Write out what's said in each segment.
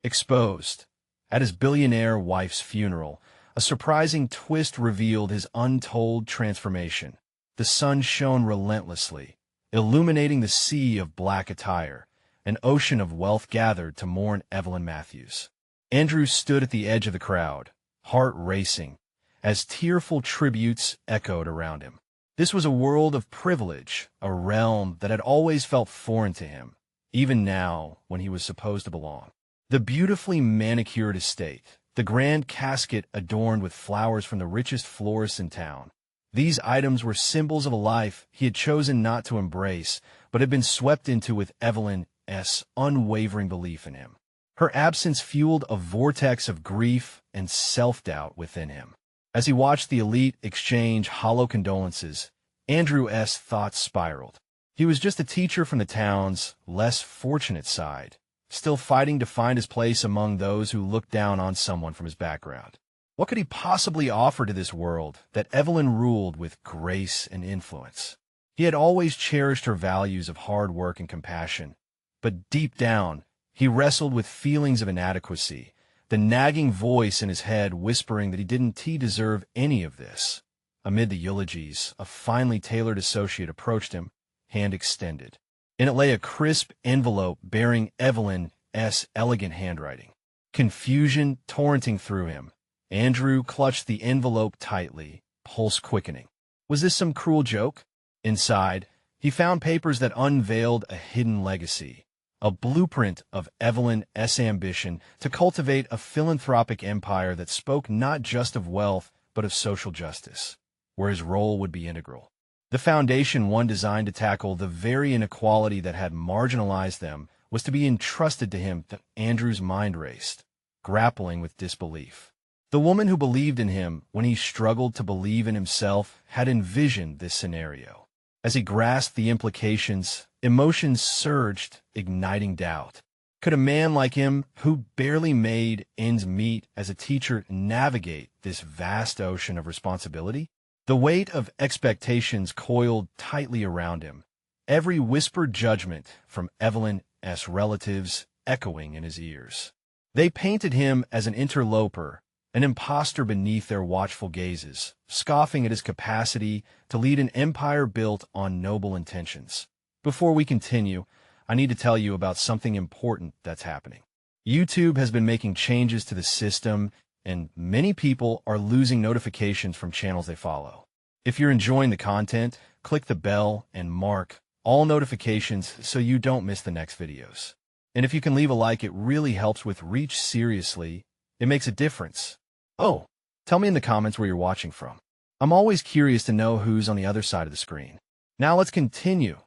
Exposed. At his billionaire wife's funeral, a surprising twist revealed his untold transformation. The sun shone relentlessly, illuminating the sea of black attire. An ocean of wealth gathered to mourn Evelyn Matthews. Andrew stood at the edge of the crowd, heart racing, as tearful tributes echoed around him. This was a world of privilege, a realm that had always felt foreign to him, even now when he was supposed to belong. The beautifully manicured estate, the grand casket adorned with flowers from the richest florists in town. These items were symbols of a life he had chosen not to embrace, but had been swept into with Evelyn's unwavering belief in him. Her absence fueled a vortex of grief and self-doubt within him. As he watched the elite exchange hollow condolences, Andrew's thoughts spiraled. He was just a teacher from the town's less fortunate side, still fighting to find his place among those who looked down on someone from his background. What could he possibly offer to this world that Evelyn ruled with grace and influence? He had always cherished her values of hard work and compassion, but deep down, he wrestled with feelings of inadequacy, the nagging voice in his head whispering that he didn't deserve any of this. Amid the eulogies, a finely tailored associate approached him, hand extended. In it lay a crisp envelope bearing Evelyn's elegant handwriting. Confusion torrenting through him, Andrew clutched the envelope tightly, pulse quickening. Was this some cruel joke? Inside, he found papers that unveiled a hidden legacy, a blueprint of Evelyn's ambition to cultivate a philanthropic empire that spoke not just of wealth, but of social justice, where his role would be integral. The foundation, one designed to tackle the very inequality that had marginalized them, was to be entrusted to him. Andrew's mind raced, grappling with disbelief. The woman who believed in him when he struggled to believe in himself had envisioned this scenario. As he grasped the implications, emotions surged, igniting doubt. Could a man like him, who barely made ends meet as a teacher, navigate this vast ocean of responsibility? The weight of expectations coiled tightly around him, every whispered judgment from Evelyn's relatives echoing in his ears. They painted him as an interloper, an imposter beneath their watchful gazes, scoffing at his capacity to lead an empire built on noble intentions. Before we continue, I need to tell you about something important that's happening. YouTube has been making changes to the system, and many people are losing notifications from channels they follow. If you're enjoying the content, click the bell and mark all notifications so you don't miss the next videos. And if you can leave a like, it really helps with reach. Seriously, it makes a difference. Oh, tell me in the comments where you're watching from. I'm always curious to know who's on the other side of the screen. Now let's continue.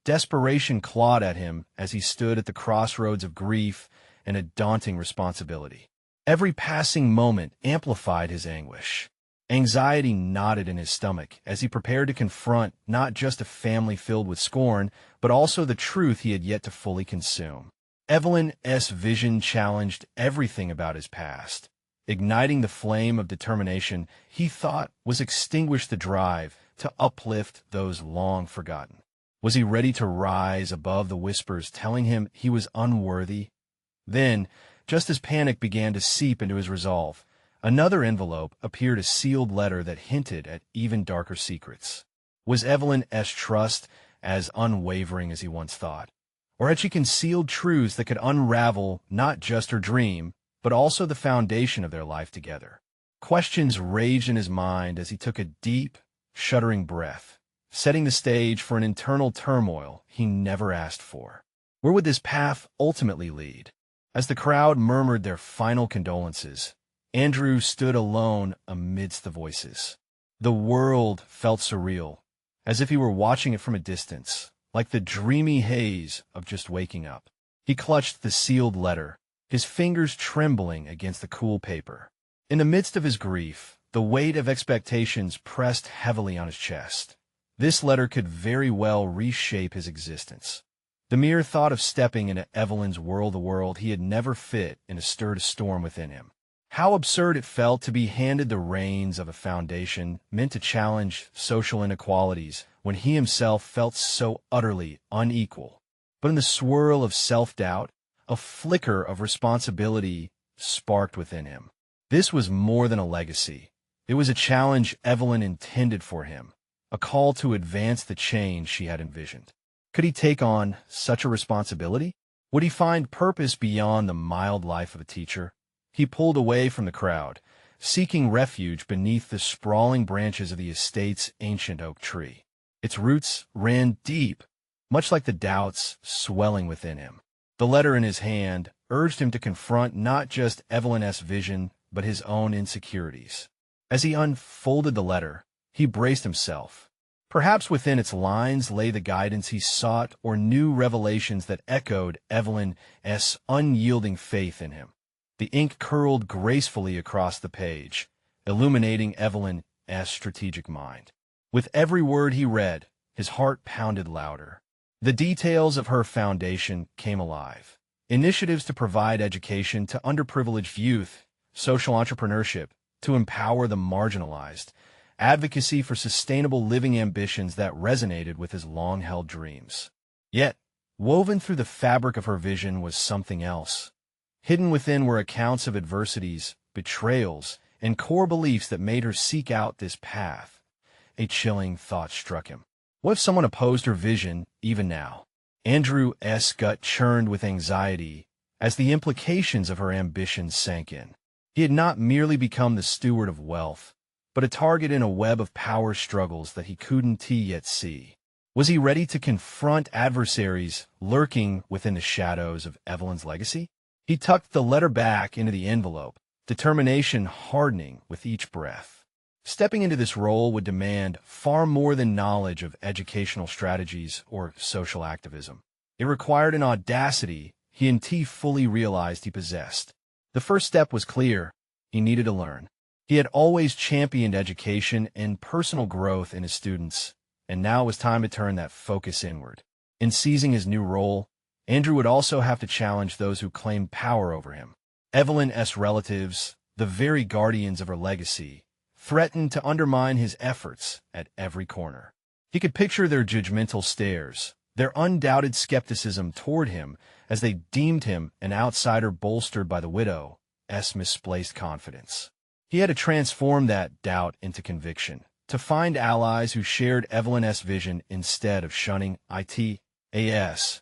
Desperation clawed at him as he stood at the crossroads of grief and a daunting responsibility. Every passing moment amplified his anguish. Anxiety knotted in his stomach as he prepared to confront not just a family filled with scorn, but also the truth he had yet to fully consume. Evelyn's vision challenged everything about his past, igniting the flame of determination he thought was extinguish the drive to uplift those long forgotten. Was he ready to rise above the whispers telling him he was unworthy? Then, just as panic began to seep into his resolve, another envelope appeared, a sealed letter that hinted at even darker secrets. Was Evelyn's trust as unwavering as he once thought? Or had she concealed truths that could unravel not just her dream, but also the foundation of their life together? Questions raged in his mind as he took a deep, shuddering breath, setting the stage for an internal turmoil he never asked for. Where would this path ultimately lead? As the crowd murmured their final condolences, Andrew stood alone amidst the voices. The world felt surreal, as if he were watching it from a distance, like the dreamy haze of just waking up. He clutched the sealed letter, his fingers trembling against the cool paper. In the midst of his grief, the weight of expectations pressed heavily on his chest. This letter could very well reshape his existence. The mere thought of stepping into Evelyn's world, a world he had never fit in, stirred a storm within him. How absurd it felt to be handed the reins of a foundation meant to challenge social inequalities when he himself felt so utterly unequal. But in the swirl of self-doubt, A flicker of responsibility sparked within him. This was more than a legacy. It was a challenge Evelyn intended for him, a call to advance the change she had envisioned. Could he take on such a responsibility? Would he find purpose beyond the mild life of a teacher? He pulled away from the crowd, seeking refuge beneath the sprawling branches of the estate's ancient oak tree. Its roots ran deep, much like the doubts swelling within him. The letter in his hand urged him to confront not just Evelyn's vision, but his own insecurities. As he unfolded the letter, he braced himself. Perhaps within its lines lay the guidance he sought or new revelations that echoed Evelyn's unyielding faith in him. The ink curled gracefully across the page, illuminating Evelyn's strategic mind. With every word he read, his heart pounded louder. The details of her foundation came alive. Initiatives to provide education to underprivileged youth, social entrepreneurship to empower the marginalized, advocacy for sustainable living ambitions that resonated with his long-held dreams. Yet, woven through the fabric of her vision was something else. Hidden within were accounts of adversities, betrayals, and core beliefs that made her seek out this path. A chilling thought struck him. What if someone opposed her vision, even now? Andrew's gut churned with anxiety as the implications of her ambitions sank in. He had not merely become the steward of wealth, but a target in a web of power struggles that he couldn't yet see. Was he ready to confront adversaries lurking within the shadows of Evelyn's legacy? He tucked the letter back into the envelope, determination hardening with each breath. Stepping into this role would demand far more than knowledge of educational strategies or social activism. It required an audacity he fully realized he possessed. The first step was clear. He needed to learn. He had always championed education and personal growth in his students, and now it was time to turn that focus inward. In seizing his new role, Andrew would also have to challenge those who claimed power over him. Evelyn's relatives, the very guardians of her legacy, threatened to undermine his efforts at every corner. He could picture their judgmental stares, their undoubted skepticism toward him as they deemed him an outsider bolstered by the widow's misplaced confidence. He had to transform that doubt into conviction, to find allies who shared Evelyn's vision instead of shunning it.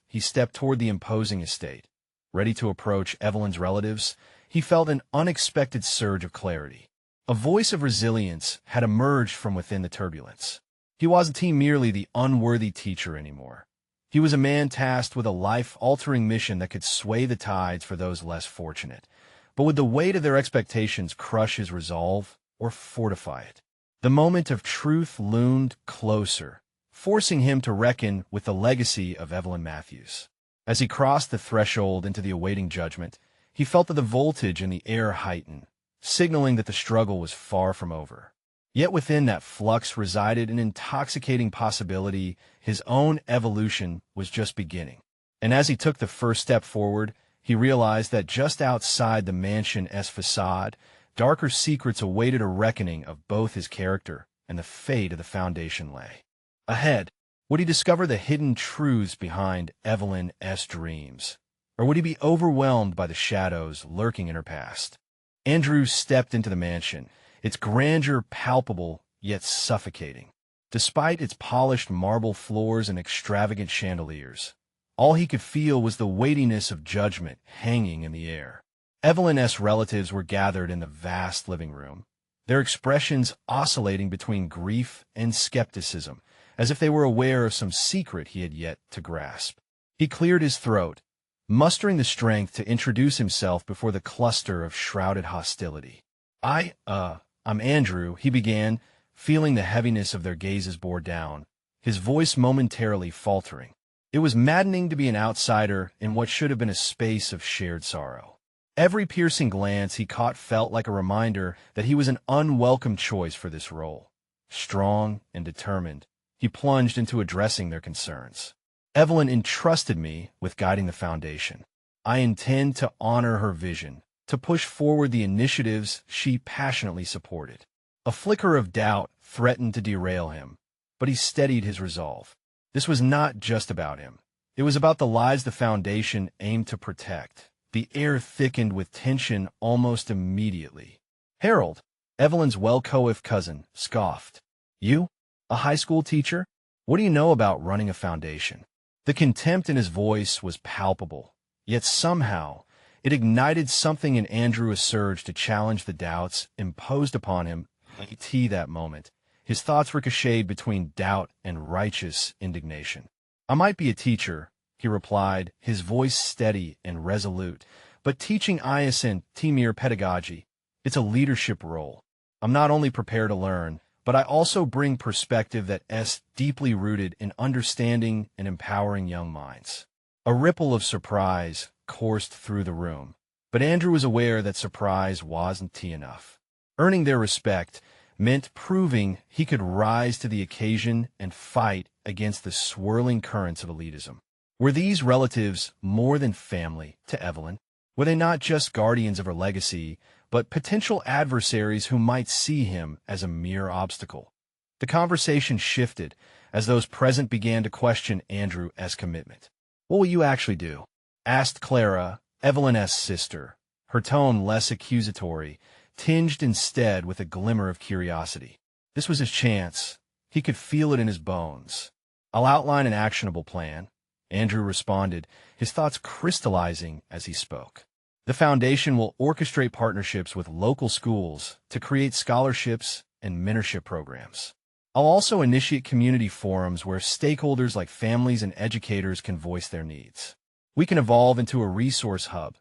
He stepped toward the imposing estate. Ready to approach Evelyn's relatives, he felt an unexpected surge of clarity. A voice of resilience had emerged from within the turbulence. He wasn't merely the unworthy teacher anymore. He was a man tasked with a life-altering mission that could sway the tides for those less fortunate. But would the weight of their expectations crush his resolve or fortify it? The moment of truth loomed closer, forcing him to reckon with the legacy of Evelyn Matthews. As he crossed the threshold into the awaiting judgment, he felt that the voltage in the air heightened, signaling that the struggle was far from over. Yet within that flux resided an intoxicating possibility. His own evolution was just beginning. And as he took the first step forward, he realized that just outside the mansion's facade, darker secrets awaited a reckoning of both his character and the fate of the foundation lay. Ahead, would he discover the hidden truths behind Evelyn's dreams? Or would he be overwhelmed by the shadows lurking in her past? Andrew stepped into the mansion, its grandeur palpable yet suffocating. Despite its polished marble floors and extravagant chandeliers, all he could feel was the weightiness of judgment hanging in the air. Evelyn's relatives were gathered in the vast living room, their expressions oscillating between grief and skepticism, as if they were aware of some secret he had yet to grasp. He cleared his throat, mustering the strength to introduce himself before the cluster of shrouded hostility. I'm Andrew, he began, feeling the heaviness of their gazes bore down, his voice momentarily faltering. It was maddening to be an outsider in what should have been a space of shared sorrow. Every piercing glance he caught felt like a reminder that he was an unwelcome choice for this role. Strong and determined, he plunged into addressing their concerns. Evelyn entrusted me with guiding the foundation. I intend to honor her vision, to push forward the initiatives she passionately supported. A flicker of doubt threatened to derail him, but he steadied his resolve. This was not just about him. It was about the lives the foundation aimed to protect. The air thickened with tension almost immediately. Harold, Evelyn's well-coiffed cousin, scoffed. You? A high school teacher? What do you know about running a foundation? The contempt in his voice was palpable, yet somehow it ignited something in Andrew, a surge to challenge the doubts imposed upon him that moment. His thoughts ricocheted between doubt and righteous indignation. I might be a teacher, he replied, his voice steady and resolute, but teaching isn't mere pedagogy. It's a leadership role. I'm not only prepared to learn, but I also bring perspective that's deeply rooted in understanding and empowering young minds. A ripple of surprise coursed through the room, but Andrew was aware that surprise wasn't enough. Earning their respect meant proving he could rise to the occasion and fight against the swirling currents of elitism. Were these relatives more than family to Evelyn? Were they not just guardians of her legacy, but potential adversaries who might see him as a mere obstacle? The conversation shifted as those present began to question Andrew's commitment. What will you actually do? Asked Clara, Evelyn's sister, her tone less accusatory, tinged instead with a glimmer of curiosity. This was his chance. He could feel it in his bones. I'll outline an actionable plan, Andrew responded, his thoughts crystallizing as he spoke. The foundation will orchestrate partnerships with local schools to create scholarships and mentorship programs. I'll also initiate community forums where stakeholders like families and educators can voice their needs. We can evolve into a resource hub,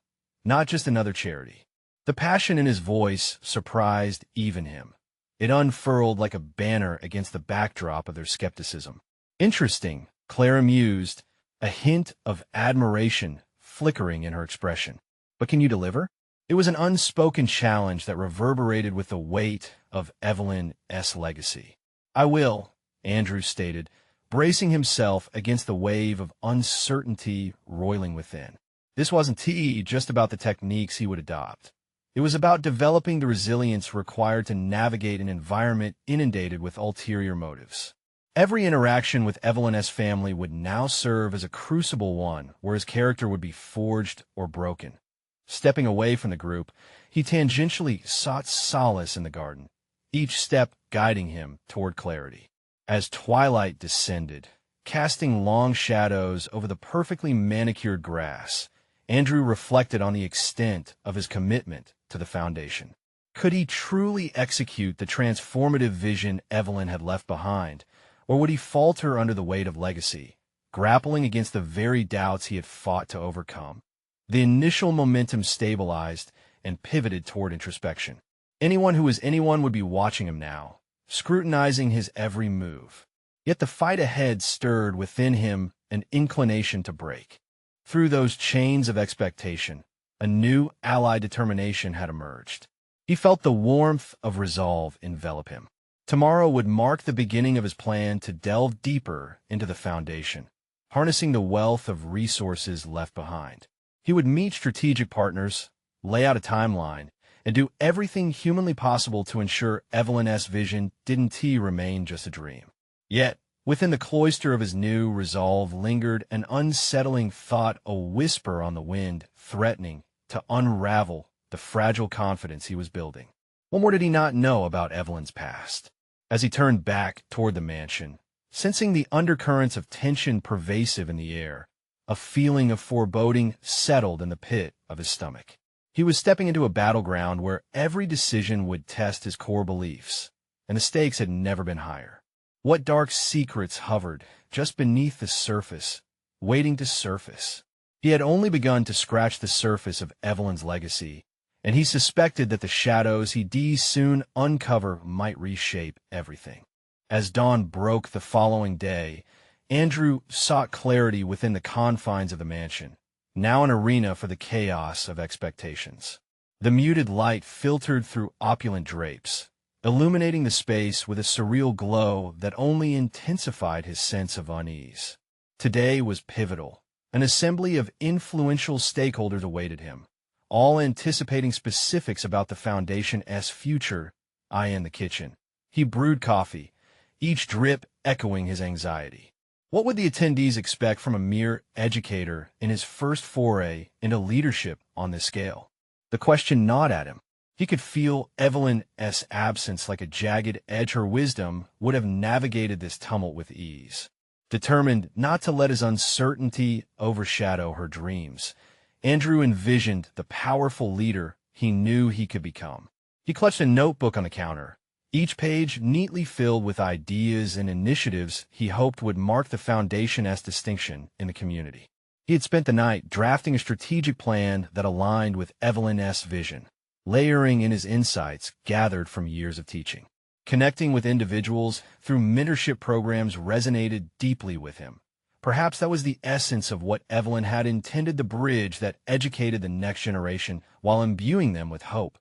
not just another charity. The passion in his voice surprised even him. It unfurled like a banner against the backdrop of their skepticism. Interesting, Clara mused, a hint of admiration flickering in her expression. But can you deliver? It was an unspoken challenge that reverberated with the weight of Evelyn's legacy. I will, Andrew stated, bracing himself against the wave of uncertainty roiling within. This wasn't just about the techniques he would adopt. It was about developing the resilience required to navigate an environment inundated with ulterior motives. Every interaction with Evelyn's family would now serve as a crucible, one where his character would be forged or broken. Stepping away from the group, he tangentially sought solace in the garden, each step guiding him toward clarity. As twilight descended, casting long shadows over the perfectly manicured grass, Andrew reflected on the extent of his commitment to the foundation. Could he truly execute the transformative vision Evelyn had left behind, or would he falter under the weight of legacy, grappling against the very doubts he had fought to overcome? The initial momentum stabilized and pivoted toward introspection. Anyone who was anyone would be watching him now, scrutinizing his every move. Yet the fight ahead stirred within him an inclination to break. Through those chains of expectation, a new allied determination had emerged. He felt the warmth of resolve envelop him. Tomorrow would mark the beginning of his plan to delve deeper into the foundation, harnessing the wealth of resources left behind. He would meet strategic partners, lay out a timeline, and do everything humanly possible to ensure Evelyn's vision didn't remain just a dream. Yet, within the cloister of his new resolve lingered an unsettling thought, a whisper on the wind, threatening to unravel the fragile confidence he was building. What more did he not know about Evelyn's past? As he turned back toward the mansion, sensing the undercurrents of tension pervasive in the air, a feeling of foreboding settled in the pit of his stomach. He was stepping into a battleground where every decision would test his core beliefs, and the stakes had never been higher. What dark secrets hovered just beneath the surface, waiting to surface? He had only begun to scratch the surface of Evelyn's legacy, and he suspected that the shadows he'd soon uncover might reshape everything. As dawn broke the following day, Andrew sought clarity within the confines of the mansion, now an arena for the chaos of expectations. The muted light filtered through opulent drapes, illuminating the space with a surreal glow that only intensified his sense of unease. Today was pivotal. An assembly of influential stakeholders awaited him, all anticipating specifics about the foundation's future. In the kitchen, he brewed coffee, each drip echoing his anxiety. What would the attendees expect from a mere educator in his first foray into leadership on this scale? The question gnawed at him. He could feel Evelyn's absence like a jagged edge. Her wisdom would have navigated this tumult with ease. Determined not to let his uncertainty overshadow her dreams, Andrew envisioned the powerful leader he knew he could become. He clutched a notebook on the counter, each page neatly filled with ideas and initiatives he hoped would mark the foundation's distinction in the community. He had spent the night drafting a strategic plan that aligned with Evelyn's vision, layering in his insights gathered from years of teaching. Connecting with individuals through mentorship programs resonated deeply with him. Perhaps that was the essence of what Evelyn had intended, the bridge that educated the next generation while imbuing them with hope.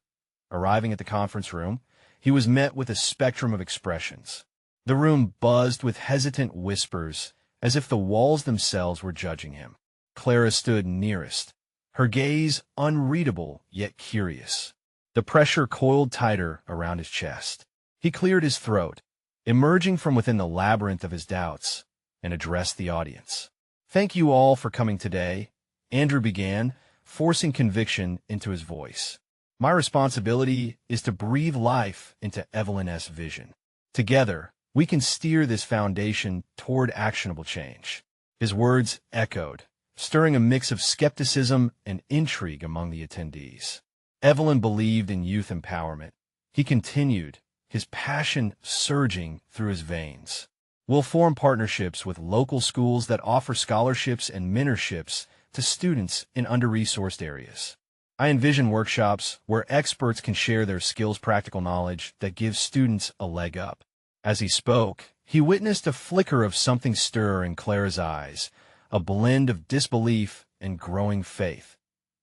Arriving at the conference room, he was met with a spectrum of expressions. The room buzzed with hesitant whispers, as if the walls themselves were judging him. Clara stood nearest, her gaze unreadable yet curious. The pressure coiled tighter around his chest. He cleared his throat, emerging from within the labyrinth of his doubts, and addressed the audience. "Thank you all for coming today," Andrew began, forcing conviction into his voice. "My responsibility is to breathe life into Evelyn's vision. Together, we can steer this foundation toward actionable change." His words echoed, stirring a mix of skepticism and intrigue among the attendees. Evelyn believed in youth empowerment. He continued, his passion surging through his veins. "We'll form partnerships with local schools that offer scholarships and mentorships to students in under-resourced areas. I envision workshops where experts can share their skills, practical knowledge that gives students a leg up." As he spoke, he witnessed a flicker of something stir in Clara's eyes, a blend of disbelief and growing faith.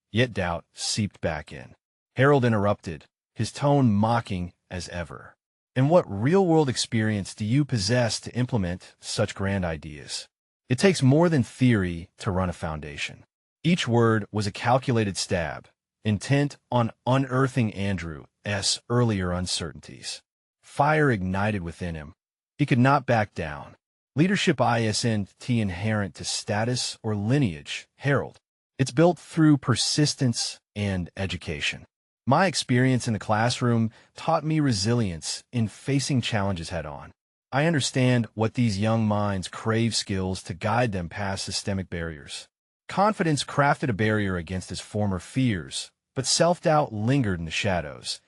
Yet doubt seeped back in. Harold interrupted, his tone mocking as ever. "And what real-world experience do you possess to implement such grand ideas? It takes more than theory to run a foundation." Each word was a calculated stab, intent on unearthing Andrew's earlier uncertainties. Fire ignited within him. He could not back down. Leadership isn't inherent to status or lineage, Harold. It's built through persistence and education. My experience in the classroom taught me resilience in facing challenges head-on. I understand what these young minds crave, skills to guide them past systemic barriers. Confidence crafted a barrier against his former fears, but self-doubt lingered in the shadows.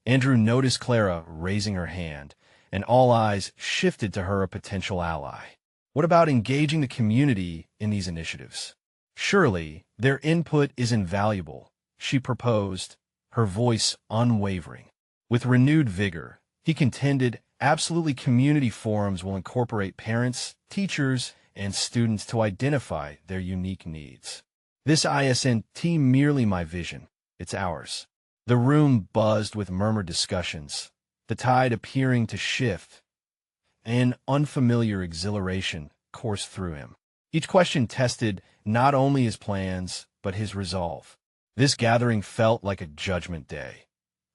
Andrew noticed Clara raising her hand, and all eyes shifted to her, a potential ally. What about engaging the community in these initiatives? Surely their input is invaluable, she proposed, her voice unwavering. With renewed vigor, he contended, absolutely, community forums will incorporate parents, teachers, and students to identify their unique needs. This isn't merely my vision, it's ours. The room buzzed with murmured discussions, the tide appearing to shift. An unfamiliar exhilaration coursed through him. Each question tested not only his plans, but his resolve. This gathering felt like a judgment day.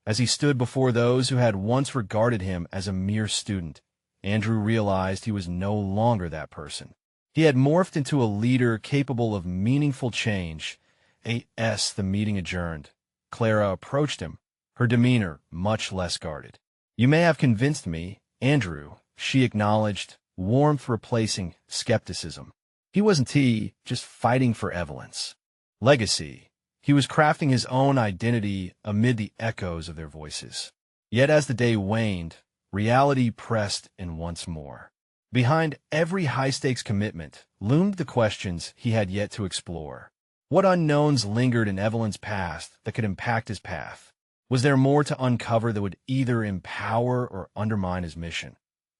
As he stood before those who had once regarded him as a mere student, Andrew realized he was no longer that person. He had morphed into a leader capable of meaningful change. The meeting adjourned. Clara approached him, her demeanor much less guarded. "You may have convinced me, Andrew," she acknowledged, warmth replacing skepticism. He wasn't just fighting for Evelyn's legacy. He was crafting his own identity amid the echoes of their voices. Yet as the day waned, reality pressed in once more. Behind every high-stakes commitment loomed the questions he had yet to explore. What unknowns lingered in Evelyn's past that could impact his path? Was there more to uncover that would either empower or undermine his mission?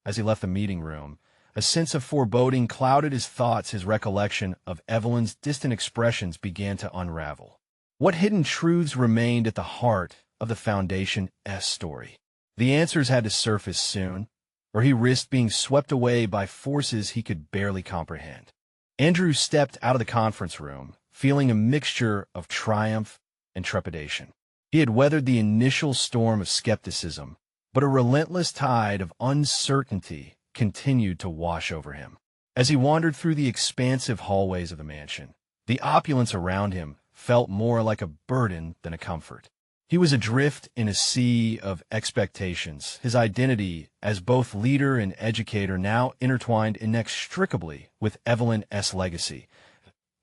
As he left the meeting room, a sense of foreboding clouded his thoughts. His recollection of Evelyn's distant expressions began to unravel. What hidden truths remained at the heart of the Foundation's story? The answers had to surface soon, or he risked being swept away by forces he could barely comprehend. Andrew stepped out of the conference room, feeling a mixture of triumph and trepidation. He had weathered the initial storm of skepticism, but a relentless tide of uncertainty continued to wash over him. As he wandered through the expansive hallways of the mansion, the opulence around him felt more like a burden than a comfort. He was adrift in a sea of expectations, his identity as both leader and educator now intertwined inextricably with Evelyn's legacy.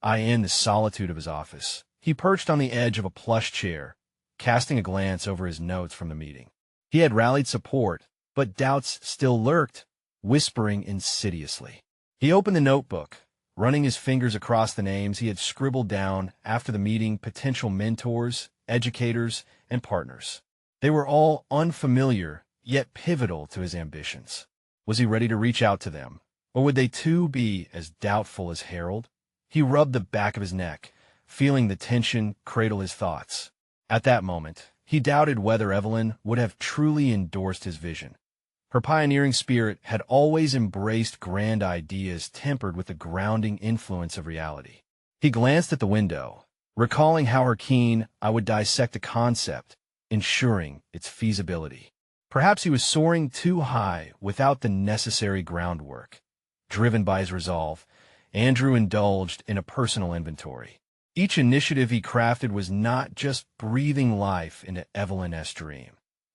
In the solitude of his office, he perched on the edge of a plush chair, casting a glance over his notes from the meeting. He had rallied support, but doubts still lurked, whispering insidiously. He opened the notebook, running his fingers across the names he had scribbled down after the meeting: potential mentors, educators, and partners. They were all unfamiliar, yet pivotal to his ambitions. Was he ready to reach out to them, or would they too be as doubtful as Harold? He rubbed the back of his neck, feeling the tension cradle his thoughts. At that moment, he doubted whether Evelyn would have truly endorsed his vision. Her pioneering spirit had always embraced grand ideas tempered with the grounding influence of reality. He glanced at the window, recalling how her keen eye would dissect a concept, ensuring its feasibility. Perhaps he was soaring too high without the necessary groundwork. Driven by his resolve, Andrew indulged in a personal inventory. Each initiative he crafted was not just breathing life into Evelyn's dream.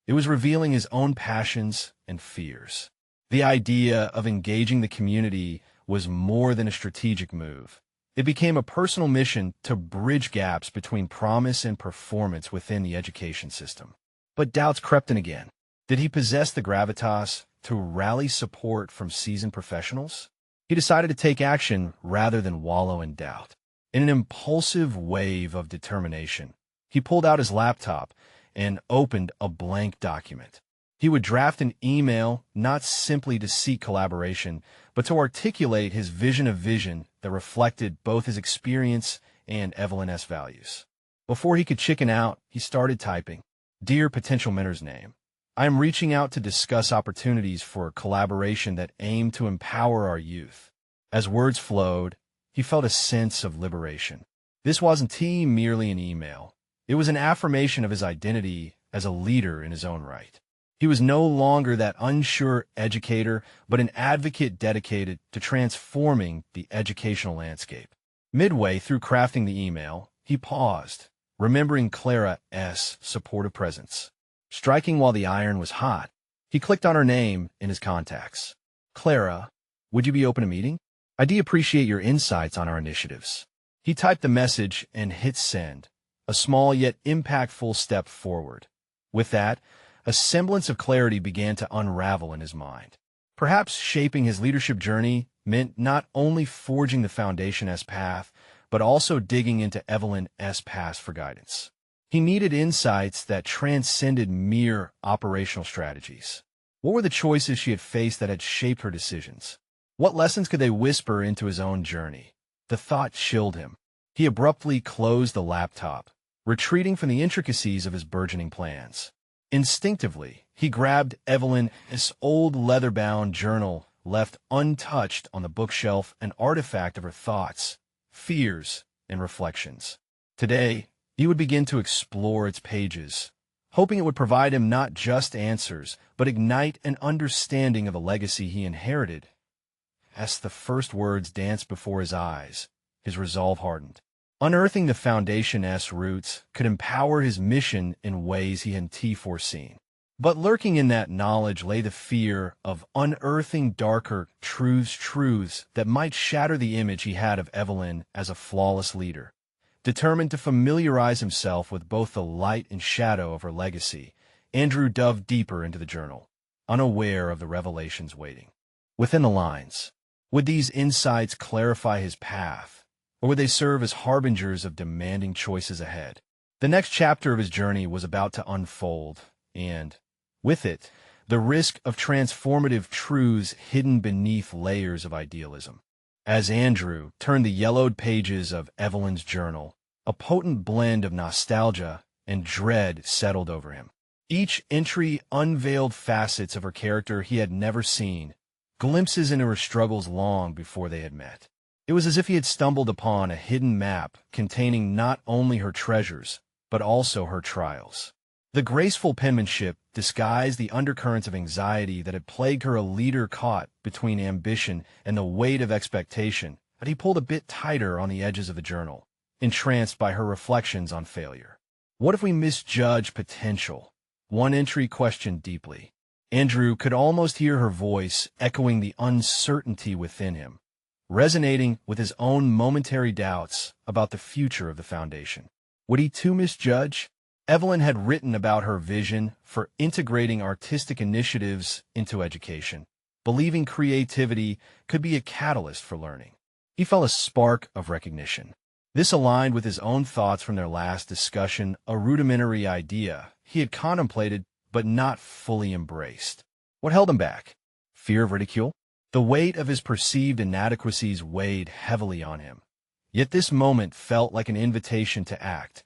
It was revealing his own passions and fears. The idea of engaging the community was more than a strategic move. It became a personal mission to bridge gaps between promise and performance within the education system. But doubts crept in again. Did he possess the gravitas to rally support from seasoned professionals? He decided to take action rather than wallow in doubt. In an impulsive wave of determination, he pulled out his laptop and opened a blank document. He would draft an email not simply to seek collaboration, but to articulate his vision that reflected both his experience and Evelyn's values. Before he could chicken out, he started typing. Dear potential mentor's name, I am reaching out to discuss opportunities for collaboration that aim to empower our youth. As words flowed, he felt a sense of liberation. This wasn't merely an email. It was an affirmation of his identity as a leader in his own right. He was no longer that unsure educator, but an advocate dedicated to transforming the educational landscape. Midway through crafting the email, he paused, remembering Clara's supportive presence. Striking while the iron was hot, he clicked on her name in his contacts. Clara, would you be open to meeting? I do appreciate your insights on our initiatives. He typed the message and hit send, a small yet impactful step forward. With that, a semblance of clarity began to unravel in his mind. Perhaps shaping his leadership journey meant not only forging the Foundation's path, but also digging into Evelyn's past for guidance. He needed insights that transcended mere operational strategies. What were the choices she had faced that had shaped her decisions? What lessons could they whisper into his own journey? The thought chilled him. He abruptly closed the laptop, retreating from the intricacies of his burgeoning plans. Instinctively, he grabbed Evelyn's old leather-bound journal, left untouched on the bookshelf, an artifact of her thoughts, fears, and reflections. Today, he would begin to explore its pages, hoping it would provide him not just answers, but ignite an understanding of the legacy he inherited. As the first words danced before his eyes, his resolve hardened. Unearthing the Foundation's roots could empower his mission in ways he hadn't foreseen. But lurking in that knowledge lay the fear of unearthing darker truths that might shatter the image he had of Evelyn as a flawless leader. Determined to familiarize himself with both the light and shadow of her legacy, Andrew dove deeper into the journal, unaware of the revelations waiting. Within the lines, would these insights clarify his path, or would they serve as harbingers of demanding choices ahead? The next chapter of his journey was about to unfold, and, with it, the risk of transformative truths hidden beneath layers of idealism. As Andrew turned the yellowed pages of Evelyn's journal, a potent blend of nostalgia and dread settled over him. Each entry unveiled facets of her character he had never seen, glimpses into her struggles long before they had met. It was as if he had stumbled upon a hidden map containing not only her treasures, but also her trials. The graceful penmanship disguised the undercurrents of anxiety that had plagued her, a leader caught between ambition and the weight of expectation, but he pulled a bit tighter on the edges of the journal, entranced by her reflections on failure. What if we misjudge potential? One entry questioned deeply. Andrew could almost hear her voice echoing the uncertainty within him, resonating with his own momentary doubts about the future of the foundation. Would he too misjudge? Evelyn had written about her vision for integrating artistic initiatives into education, believing creativity could be a catalyst for learning. He felt a spark of recognition. This aligned with his own thoughts from their last discussion, a rudimentary idea he had contemplated but not fully embraced. What held him back? Fear of ridicule? The weight of his perceived inadequacies weighed heavily on him. Yet this moment felt like an invitation to act.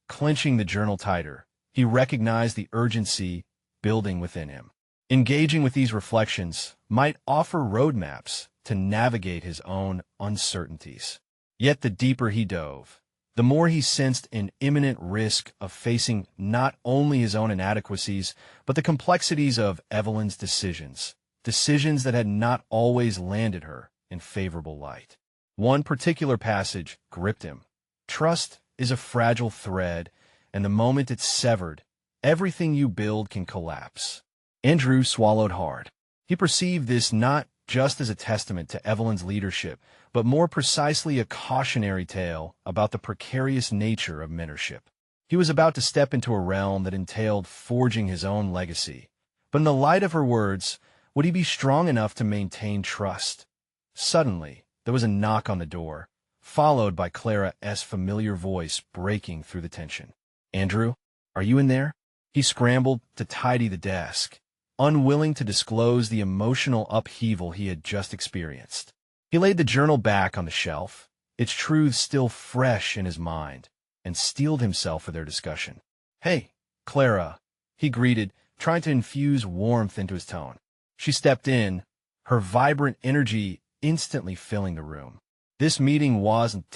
Clenching the journal tighter, he recognized the urgency building within him. Engaging with these reflections might offer roadmaps to navigate his own uncertainties. Yet the deeper he dove, the more he sensed an imminent risk of facing not only his own inadequacies, but the complexities of Evelyn's decisions that had not always landed her in favorable light. One particular passage gripped him. Trust is a fragile thread, and the moment it's severed, everything you build can collapse. Andrew swallowed hard. He perceived this not just as a testament to Evelyn's leadership, but more precisely a cautionary tale about the precarious nature of mentorship. He was about to step into a realm that entailed forging his own legacy. But in the light of her words, would he be strong enough to maintain trust? Suddenly, there was a knock on the door, followed by Clara's familiar voice breaking through the tension. "Andrew, are you in there?" He scrambled to tidy the desk, unwilling to disclose the emotional upheaval he had just experienced. He laid the journal back on the shelf, its truths still fresh in his mind, and steeled himself for their discussion. "Hey, Clara," he greeted, trying to infuse warmth into his tone. She stepped in, her vibrant energy instantly filling the room. This meeting wasn't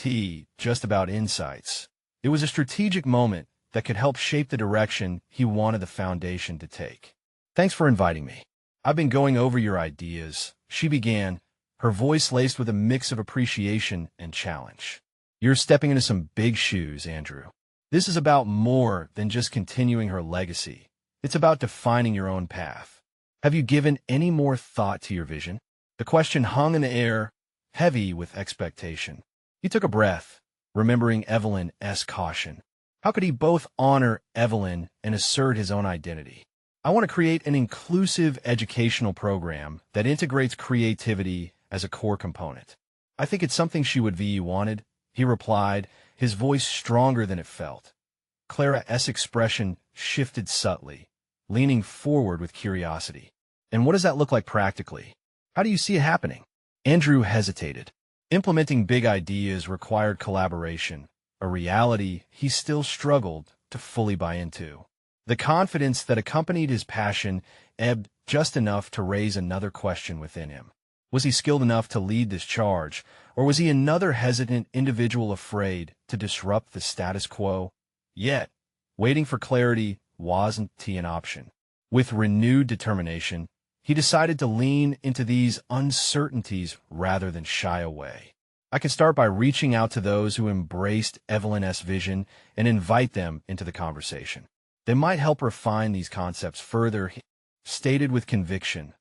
just about insights. It was a strategic moment that could help shape the direction he wanted the foundation to take. "Thanks for inviting me. I've been going over your ideas," she began, her voice laced with a mix of appreciation and challenge. "You're stepping into some big shoes, Andrew. This is about more than just continuing her legacy. It's about defining your own path. Have you given any more thought to your vision?" The question hung in the air, heavy with expectation. He took a breath, remembering Evelyn's caution. How could he both honor Evelyn and assert his own identity? "I want to create an inclusive educational program that integrates creativity as a core component. I think it's something she would wanted," he replied, his voice stronger than it felt. Clara's expression shifted subtly, leaning forward with curiosity. "And what does that look like practically? How do you see it happening?" Andrew hesitated. Implementing big ideas required collaboration, a reality he still struggled to fully buy into. The confidence that accompanied his passion ebbed just enough to raise another question within him. Was he skilled enough to lead this charge, or was he another hesitant individual afraid to disrupt the status quo? Yet, waiting for clarity wasn't an option. With renewed determination, he decided to lean into these uncertainties rather than shy away. "I can start by reaching out to those who embraced Evelyn's vision and invite them into the conversation. They might help refine these concepts further," he stated with conviction.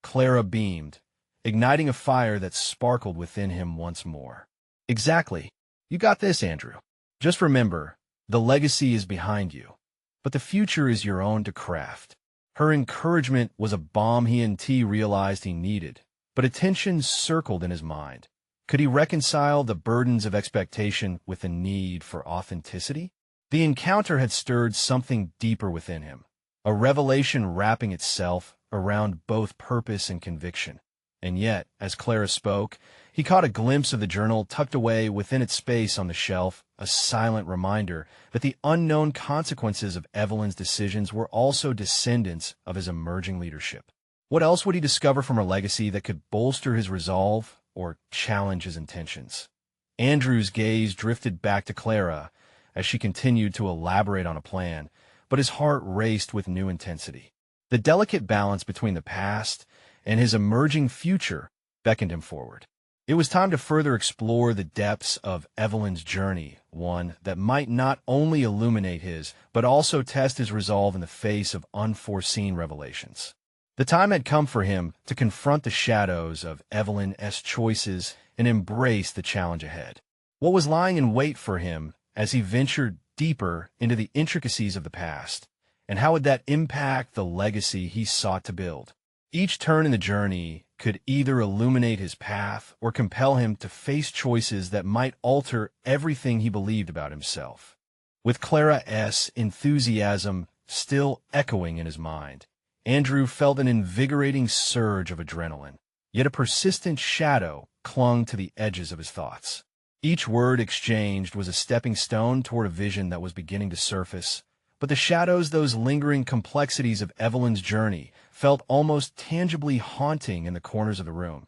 Clara beamed, igniting a fire that sparkled within him once more. "Exactly. You got this, Andrew. Just remember, the legacy is behind you, but the future is your own to craft." Her encouragement was a balm he realized he needed, but a tension circled in his mind. Could he reconcile the burdens of expectation with the need for authenticity? The encounter had stirred something deeper within him, a revelation wrapping itself around both purpose and conviction. And yet, as Clara spoke, he caught a glimpse of the journal tucked away within its space on the shelf, a silent reminder that the unknown consequences of Evelyn's decisions were also descendants of his emerging leadership. What else would he discover from her legacy that could bolster his resolve or challenge his intentions? Andrew's gaze drifted back to Clara as she continued to elaborate on a plan, but his heart raced with new intensity. The delicate balance between the past and his emerging future beckoned him forward. It was time to further explore the depths of Evelyn's journey, one that might not only illuminate his, but also test his resolve in the face of unforeseen revelations. The time had come for him to confront the shadows of Evelyn's choices and embrace the challenge ahead. What was lying in wait for him as he ventured deeper into the intricacies of the past, and how would that impact the legacy he sought to build? Each turn in the journey could either illuminate his path or compel him to face choices that might alter everything he believed about himself. With Clara's enthusiasm still echoing in his mind, Andrew felt an invigorating surge of adrenaline, yet a persistent shadow clung to the edges of his thoughts. Each word exchanged was a stepping stone toward a vision that was beginning to surface, but the shadows, those lingering complexities of Evelyn's journey, felt almost tangibly haunting in the corners of the room.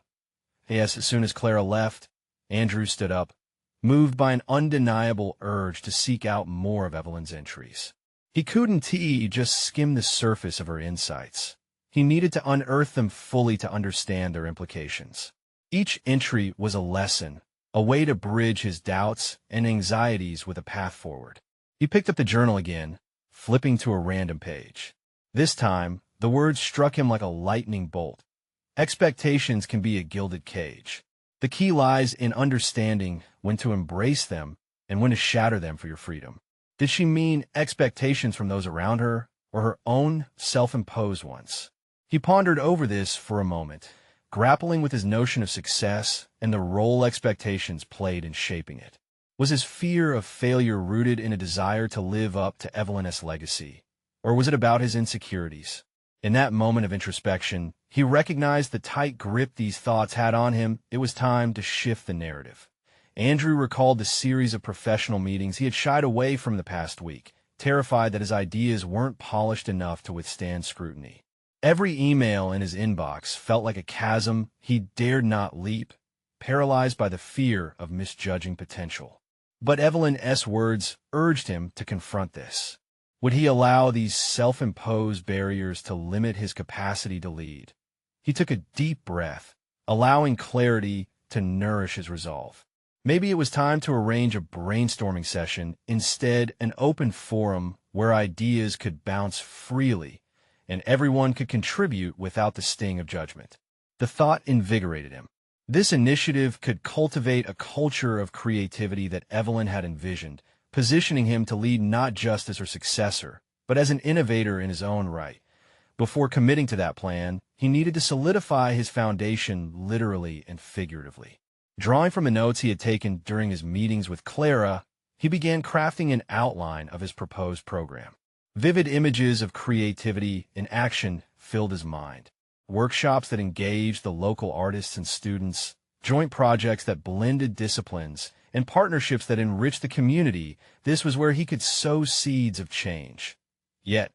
Yes, as soon as Clara left, Andrew stood up, moved by an undeniable urge to seek out more of Evelyn's entries. He couldn't just skim the surface of her insights. He needed to unearth them fully to understand their implications. Each entry was a lesson, a way to bridge his doubts and anxieties with a path forward. He picked up the journal again, flipping to a random page. This time, the words struck him like a lightning bolt. Expectations can be a gilded cage. The key lies in understanding when to embrace them and when to shatter them for your freedom. Did she mean expectations from those around her, or her own self-imposed ones? He pondered over this for a moment, grappling with his notion of success and the role expectations played in shaping it. Was his fear of failure rooted in a desire to live up to Evelyn's legacy, or was it about his insecurities? In that moment of introspection, he recognized the tight grip these thoughts had on him. It was time to shift the narrative. Andrew recalled the series of professional meetings he had shied away from the past week, terrified that his ideas weren't polished enough to withstand scrutiny. Every email in his inbox felt like a chasm he dared not leap, paralyzed by the fear of misjudging potential. But Evelyn's words urged him to confront this. Would he allow these self-imposed barriers to limit his capacity to lead? He took a deep breath, allowing clarity to nourish his resolve. Maybe it was time to arrange a brainstorming session, instead an open forum where ideas could bounce freely and everyone could contribute without the sting of judgment. The thought invigorated him. This initiative could cultivate a culture of creativity that Evelyn had envisioned, positioning him to lead not just as her successor, but as an innovator in his own right. Before committing to that plan, he needed to solidify his foundation literally and figuratively. Drawing from the notes he had taken during his meetings with Clara, he began crafting an outline of his proposed program. Vivid images of creativity in action filled his mind. Workshops that engaged the local artists and students, joint projects that blended disciplines, and partnerships that enriched the community. This was where he could sow seeds of change. Yet,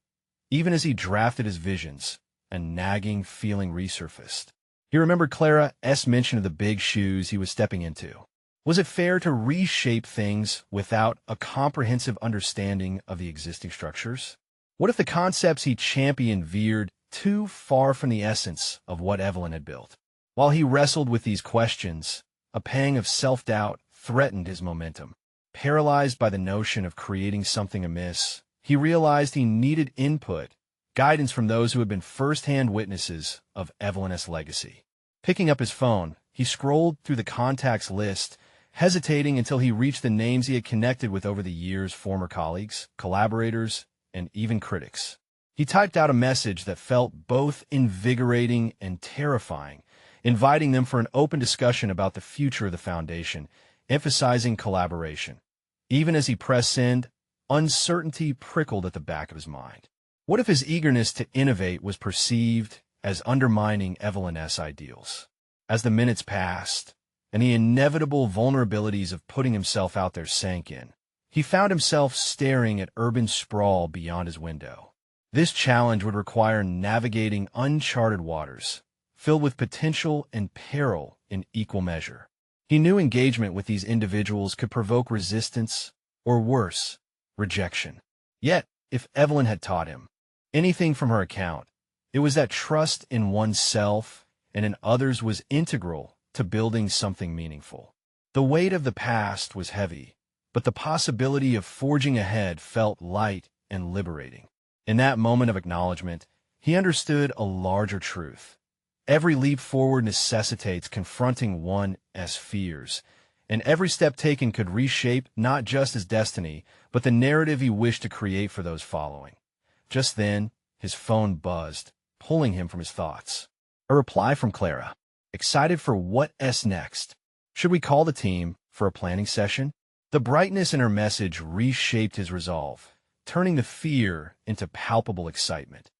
even as he drafted his visions, a nagging feeling resurfaced. He remembered Clara's mention of the big shoes he was stepping into. Was it fair to reshape things without a comprehensive understanding of the existing structures? What if the concepts he championed veered too far from the essence of what Evelyn had built? While he wrestled with these questions, a pang of self-doubt threatened his momentum. Paralyzed by the notion of creating something amiss, he realized he needed input, guidance from those who had been first-hand witnesses of Evelyn's legacy. Picking up his phone, he scrolled through the contacts list, hesitating until he reached the names he had connected with over the years: former colleagues, collaborators, and even critics. He typed out a message that felt both invigorating and terrifying, inviting them for an open discussion about the future of the foundation, emphasizing collaboration. Even as he pressed send, uncertainty prickled at the back of his mind. What if his eagerness to innovate was perceived as undermining Evelyn's ideals? As the minutes passed, and the inevitable vulnerabilities of putting himself out there sank in, he found himself staring at urban sprawl beyond his window. This challenge would require navigating uncharted waters, filled with potential and peril in equal measure. He knew engagement with these individuals could provoke resistance, or worse, rejection. Yet, if Evelyn had taught him anything from her account, it was that trust in oneself and in others was integral to building something meaningful. The weight of the past was heavy, but the possibility of forging ahead felt light and liberating. In that moment of acknowledgement, he understood a larger truth. Every leap forward necessitates confronting one's fears, and every step taken could reshape not just his destiny, but the narrative he wished to create for those following. Just then, his phone buzzed, pulling him from his thoughts. A reply from Clara. Excited for what's next? Should we call the team for a planning session? The brightness in her message reshaped his resolve, turning the fear into palpable excitement.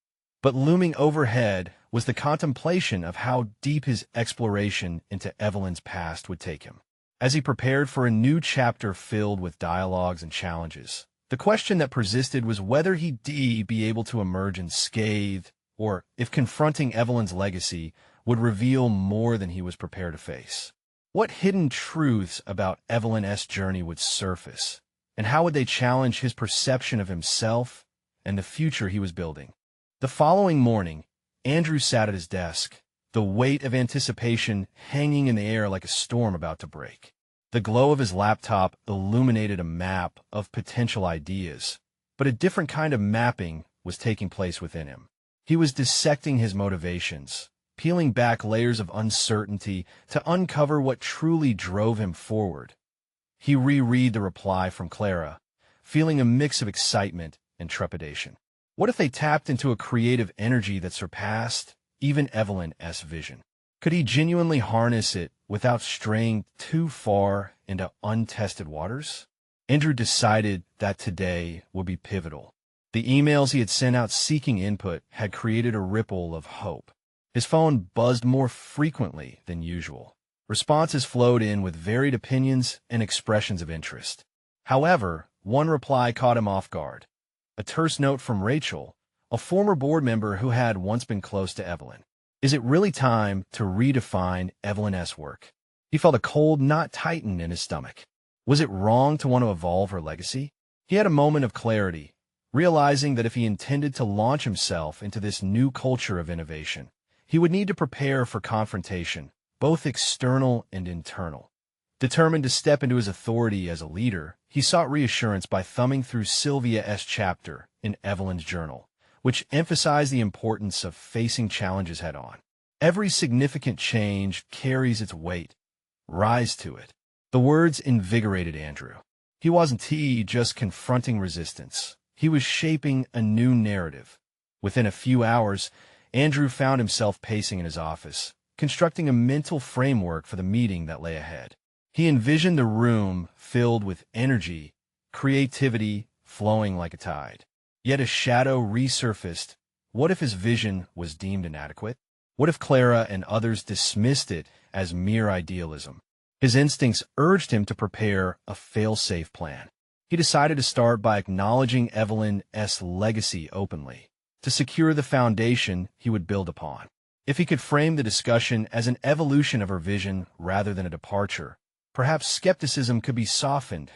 But looming overhead was the contemplation of how deep his exploration into Evelyn's past would take him. As he prepared for a new chapter filled with dialogues and challenges, the question that persisted was whether he'd be able to emerge unscathed, or if confronting Evelyn's legacy would reveal more than he was prepared to face. What hidden truths about Evelyn's journey would surface, and how would they challenge his perception of himself and the future he was building? The following morning, Andrew sat at his desk, the weight of anticipation hanging in the air like a storm about to break. The glow of his laptop illuminated a map of potential ideas, but a different kind of mapping was taking place within him. He was dissecting his motivations, peeling back layers of uncertainty to uncover what truly drove him forward. He reread the reply from Clara, feeling a mix of excitement and trepidation. What if they tapped into a creative energy that surpassed even Evelyn's vision? Could he genuinely harness it without straying too far into untested waters? Andrew decided that today would be pivotal. The emails he had sent out seeking input had created a ripple of hope. His phone buzzed more frequently than usual. Responses flowed in with varied opinions and expressions of interest. However, one reply caught him off guard. A terse note from Rachel, a former board member who had once been close to Evelyn. Is it really time to redefine Evelyn's work? He felt a cold knot tighten in his stomach. Was it wrong to want to evolve her legacy? He had a moment of clarity, realizing that if he intended to launch himself into this new culture of innovation, he would need to prepare for confrontation, both external and internal. Determined to step into his authority as a leader, he sought reassurance by thumbing through Sylvia's chapter in Evelyn's journal, which emphasized the importance of facing challenges head-on. Every significant change carries its weight. Rise to it. The words invigorated Andrew. He wasn't just confronting resistance. He was shaping a new narrative. Within a few hours, Andrew found himself pacing in his office, constructing a mental framework for the meeting that lay ahead. He envisioned the room filled with energy, creativity flowing like a tide. Yet a shadow resurfaced. What if his vision was deemed inadequate? What if Clara and others dismissed it as mere idealism? His instincts urged him to prepare a fail-safe plan. He decided to start by acknowledging Evelyn's legacy openly, to secure the foundation he would build upon. If he could frame the discussion as an evolution of her vision rather than a departure, perhaps skepticism could be softened.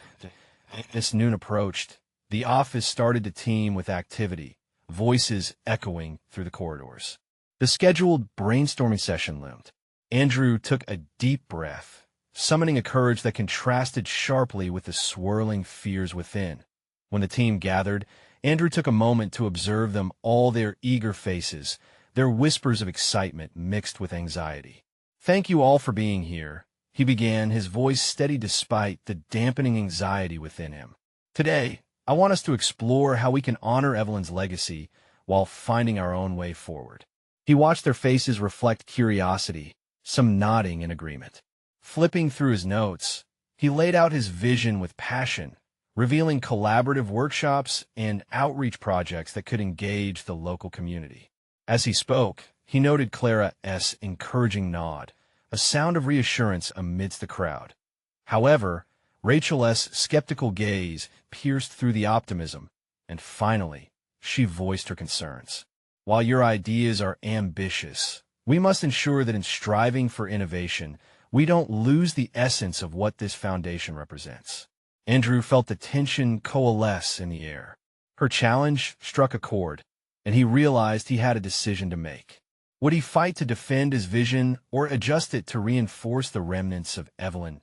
As noon approached, the office started to teem with activity, voices echoing through the corridors. The scheduled brainstorming session loomed. Andrew took a deep breath, summoning a courage that contrasted sharply with the swirling fears within. When the team gathered, Andrew took a moment to observe them, all their eager faces, their whispers of excitement mixed with anxiety. Thank you all for being here, he began, his voice steady despite the dampening anxiety within him. Today, I want us to explore how we can honor Evelyn's legacy while finding our own way forward. He watched their faces reflect curiosity, some nodding in agreement. Flipping through his notes, he laid out his vision with passion, revealing collaborative workshops and outreach projects that could engage the local community. As he spoke, he noted Clara's encouraging nod, a sound of reassurance amidst the crowd. However, Rachel's skeptical gaze pierced through the optimism, and finally, she voiced her concerns. While your ideas are ambitious, we must ensure that in striving for innovation, we don't lose the essence of what this foundation represents. Andrew felt the tension coalesce in the air. Her challenge struck a chord, and he realized he had a decision to make. Would he fight to defend his vision or adjust it to reinforce the remnants of Evelyn's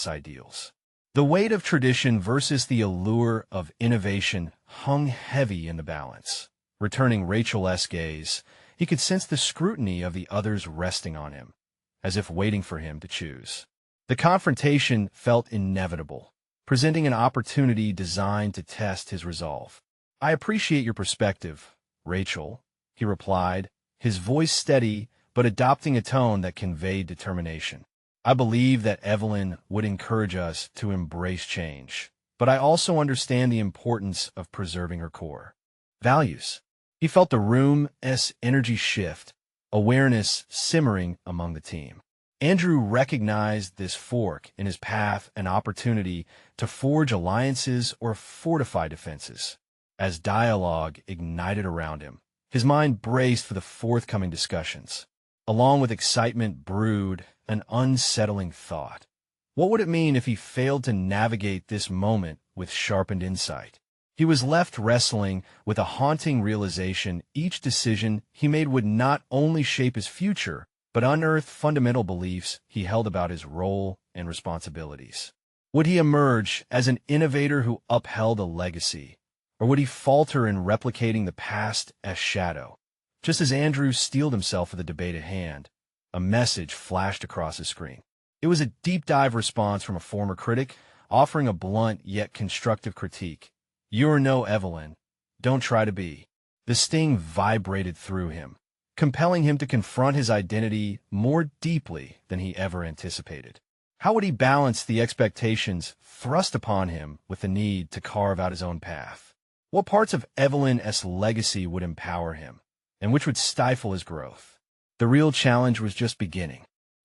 ideals? The weight of tradition versus the allure of innovation hung heavy in the balance. Returning Rachel's gaze, he could sense the scrutiny of the others resting on him, as if waiting for him to choose. The confrontation felt inevitable, presenting an opportunity designed to test his resolve. "I appreciate your perspective, Rachel," he replied, his voice steady but adopting a tone that conveyed determination. "I believe that Evelyn would encourage us to embrace change, but I also understand the importance of preserving her core values." He felt the room's energy shift, awareness simmering among the team. Andrew recognized this fork in his path, an opportunity to forge alliances or fortify defenses. As dialogue ignited around him, his mind braced for the forthcoming discussions. Along with excitement brewed an unsettling thought. What would it mean if he failed to navigate this moment with sharpened insight? He was left wrestling with a haunting realization each decision he made would not only shape his future, but unearth fundamental beliefs he held about his role and responsibilities. Would he emerge as an innovator who upheld a legacy, or would he falter in replicating the past as shadow? Just as Andrew steeled himself for the debate at hand, a message flashed across his screen. It was a deep-dive response from a former critic, offering a blunt yet constructive critique. "You're no Evelyn. Don't try to be." The sting vibrated through him, compelling him to confront his identity more deeply than he ever anticipated. How would he balance the expectations thrust upon him with the need to carve out his own path? What parts of Evelyn's legacy would empower him, and which would stifle his growth? The real challenge was just beginning.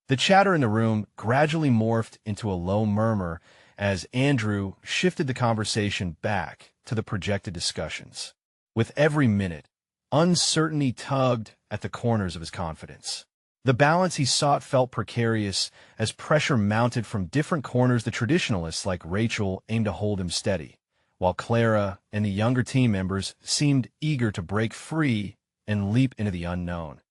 The chatter in the room gradually morphed into a low murmur as Andrew shifted the conversation back to the projected discussions. With every minute, uncertainty tugged at the corners of his confidence. The balance he sought felt precarious as pressure mounted from different corners. The traditionalists like Rachel aimed to hold him steady, while Clara and the younger team members seemed eager to break free and leap into the unknown.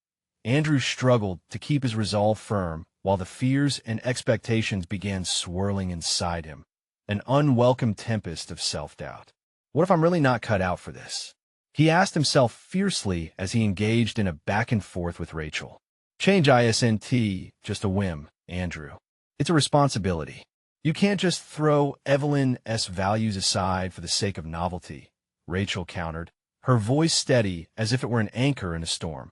Andrew struggled to keep his resolve firm while the fears and expectations began swirling inside him, an unwelcome tempest of self-doubt. What if I'm really not cut out for this? He asked himself fiercely as he engaged in a back and forth with Rachel. Change isn't just a whim, Andrew. It's a responsibility. You can't just throw Evelyn's values aside for the sake of novelty, Rachel countered, her voice steady as if it were an anchor in a storm.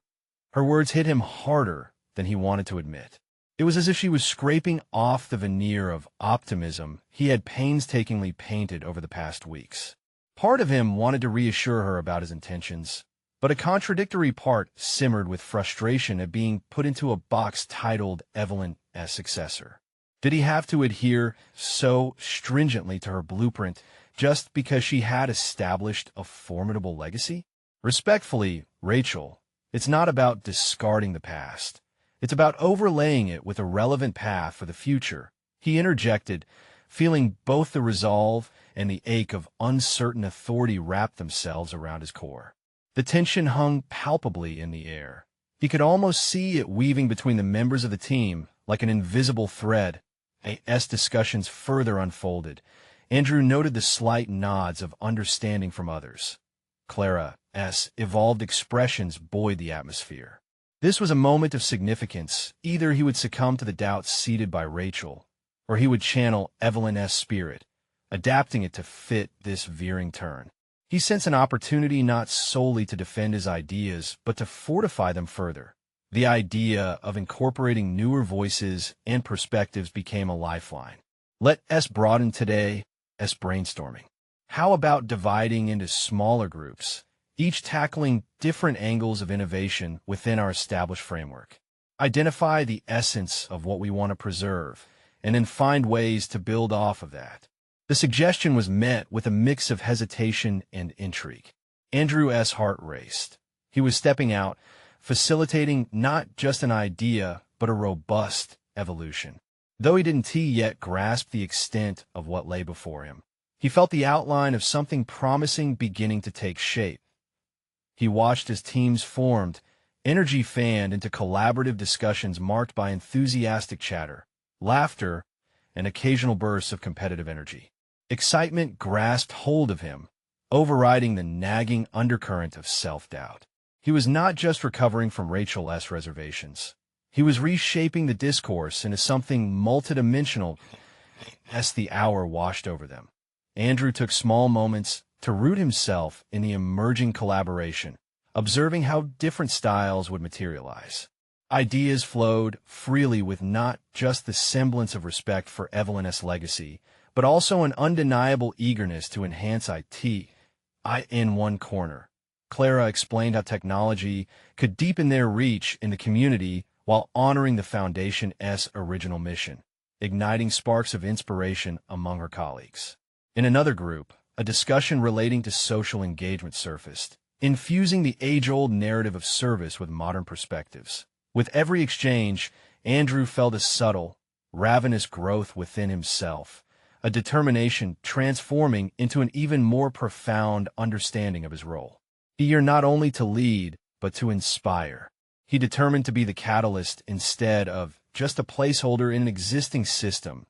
Her words hit him harder than he wanted to admit. It was as if she was scraping off the veneer of optimism he had painstakingly painted over the past weeks. Part of him wanted to reassure her about his intentions, but a contradictory part simmered with frustration at being put into a box titled Evelyn's successor. Did he have to adhere so stringently to her blueprint just because she had established a formidable legacy? Respectfully, Rachel, it's not about discarding the past. It's about overlaying it with a relevant path for the future, he interjected, feeling both the resolve and the ache of uncertain authority wrap themselves around his core. The tension hung palpably in the air. He could almost see it weaving between the members of the team like an invisible thread. As discussions further unfolded, Andrew noted the slight nods of understanding from others. Clara's evolved expressions buoyed the atmosphere. This was a moment of significance. Either he would succumb to the doubts seeded by Rachel, or he would channel Evelyn's spirit, adapting it to fit this veering turn. He sensed an opportunity not solely to defend his ideas, but to fortify them further. The idea of incorporating newer voices and perspectives became a lifeline. Let us broaden today's brainstorming. How about dividing into smaller groups, each tackling different angles of innovation within our established framework? Identify the essence of what we want to preserve, and then find ways to build off of that. The suggestion was met with a mix of hesitation and intrigue. Andrew's heart raced. He was stepping out, facilitating not just an idea, but a robust evolution. Though he didn't yet grasp the extent of what lay before him, He felt the outline of something promising beginning to take shape. He watched as teams formed, energy fanned into collaborative discussions marked by enthusiastic chatter, laughter, and occasional bursts of competitive energy. Excitement grasped hold of him, overriding the nagging undercurrent of self-doubt. He was not just recovering from Rachel's reservations. He was reshaping the discourse into something multidimensional as the hour washed over them. Andrew took small moments to root himself in the emerging collaboration, observing how different styles would materialize. Ideas flowed freely with not just the semblance of respect for Evelyn's legacy, but also an undeniable eagerness to enhance IT. In one corner, Clara explained how technology could deepen their reach in the community while honoring the Foundation's original mission, igniting sparks of inspiration among her colleagues. In another group, a discussion relating to social engagement surfaced, infusing the age-old narrative of service with modern perspectives. With every exchange, Andrew felt a subtle, ravenous growth within himself, a determination transforming into an even more profound understanding of his role. He yearned not only to lead, but to inspire. He determined to be the catalyst instead of just a placeholder in an existing system.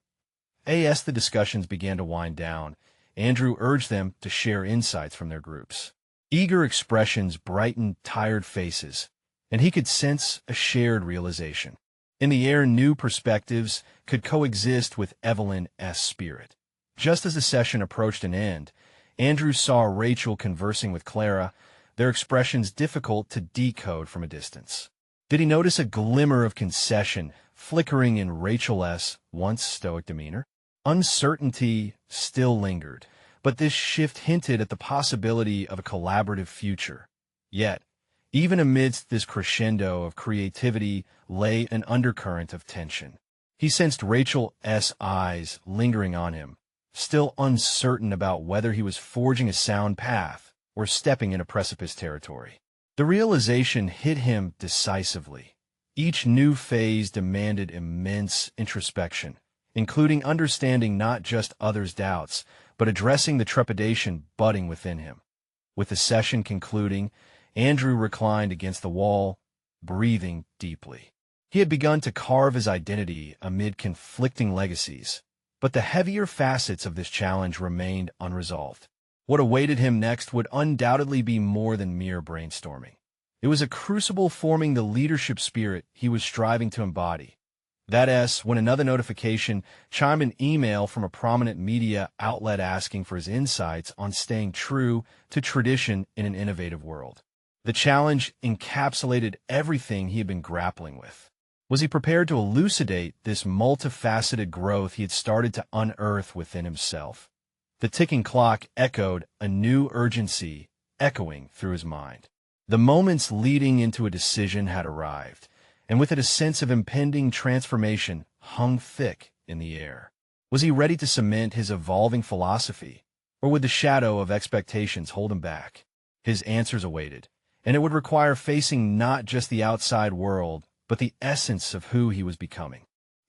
As the discussions began to wind down, Andrew urged them to share insights from their groups. Eager expressions brightened tired faces, and he could sense a shared realization. In the air, new perspectives could coexist with Evelyn's spirit. Just as the session approached an end, Andrew saw Rachel conversing with Clara, their expressions difficult to decode from a distance. Did he notice a glimmer of concession flickering in Rachel's once stoic demeanor? Uncertainty still lingered, but this shift hinted at the possibility of a collaborative future. Yet, even amidst this crescendo of creativity lay an undercurrent of tension. He sensed Rachel's eyes lingering on him, still uncertain about whether he was forging a sound path or stepping into precipice territory. The realization hit him decisively. Each new phase demanded immense introspection, including understanding not just others' doubts, but addressing the trepidation budding within him. With the session concluding, Andrew reclined against the wall, breathing deeply. He had begun to carve his identity amid conflicting legacies, but the heavier facets of this challenge remained unresolved. What awaited him next would undoubtedly be more than mere brainstorming. It was a crucible forming the leadership spirit he was striving to embody. That is, when another notification chimed an email from a prominent media outlet asking for his insights on staying true to tradition in an innovative world. The challenge encapsulated everything he had been grappling with. Was he prepared to elucidate this multifaceted growth he had started to unearth within himself? The ticking clock echoed a new urgency, echoing through his mind. The moments leading into a decision had arrived, and with it a sense of impending transformation hung thick in the air. Was he ready to cement his evolving philosophy, or would the shadow of expectations hold him back? His answers awaited, and it would require facing not just the outside world, but the essence of who he was becoming.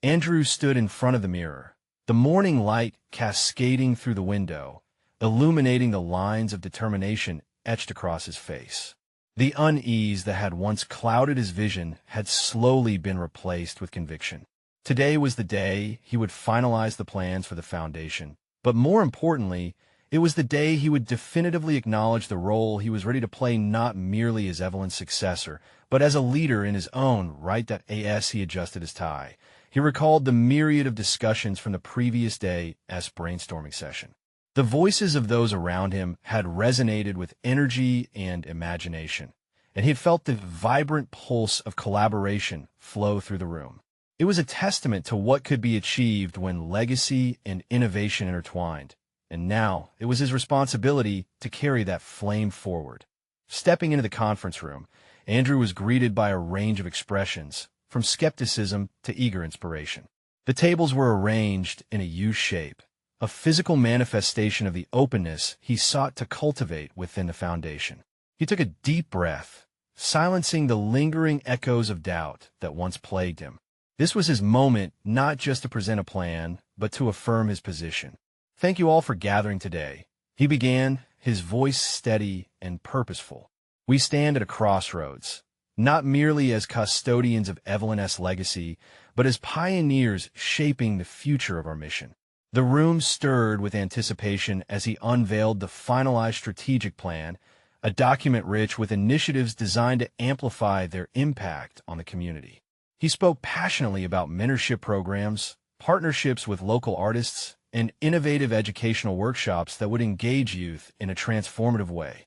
Andrew stood in front of the mirror, the morning light cascading through the window, illuminating the lines of determination etched across his face. The unease that had once clouded his vision had slowly been replaced with conviction. Today was the day he would finalize the plans for the foundation, but more importantly, it was the day he would definitively acknowledge the role he was ready to play not merely as Evelyn's successor, but as a leader in his own right. As he adjusted his tie, he recalled the myriad of discussions from the previous day's brainstorming session. The voices of those around him had resonated with energy and imagination, and he had felt the vibrant pulse of collaboration flow through the room. It was a testament to what could be achieved when legacy and innovation intertwined, and now it was his responsibility to carry that flame forward. Stepping into the conference room, Andrew was greeted by a range of expressions, from skepticism to eager inspiration. The tables were arranged in a U shape, a physical manifestation of the openness he sought to cultivate within the foundation. He took a deep breath, silencing the lingering echoes of doubt that once plagued him. This was his moment not just to present a plan, but to affirm his position. Thank you all for gathering today. He began, his voice steady and purposeful. We stand at a crossroads, not merely as custodians of Evelyn's legacy, but as pioneers shaping the future of our mission. The room stirred with anticipation as he unveiled the finalized strategic plan, a document rich with initiatives designed to amplify their impact on the community. He spoke passionately about mentorship programs, partnerships with local artists, and innovative educational workshops that would engage youth in a transformative way.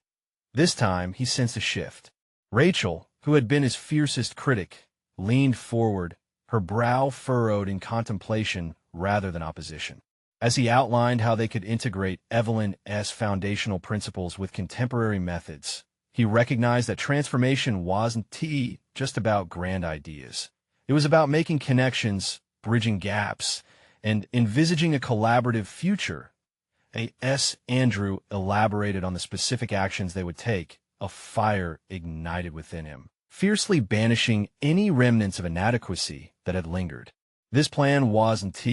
This time, he sensed a shift. Rachel, who had been his fiercest critic, leaned forward, her brow furrowed in contemplation rather than opposition. As he outlined how they could integrate Evelyn's foundational principles with contemporary methods, he recognized that transformation wasn't just about grand ideas. It was about making connections, bridging gaps, and envisaging a collaborative future. Andrew elaborated on the specific actions they would take, a fire ignited within him, fiercely banishing any remnants of inadequacy that had lingered. This plan wasn't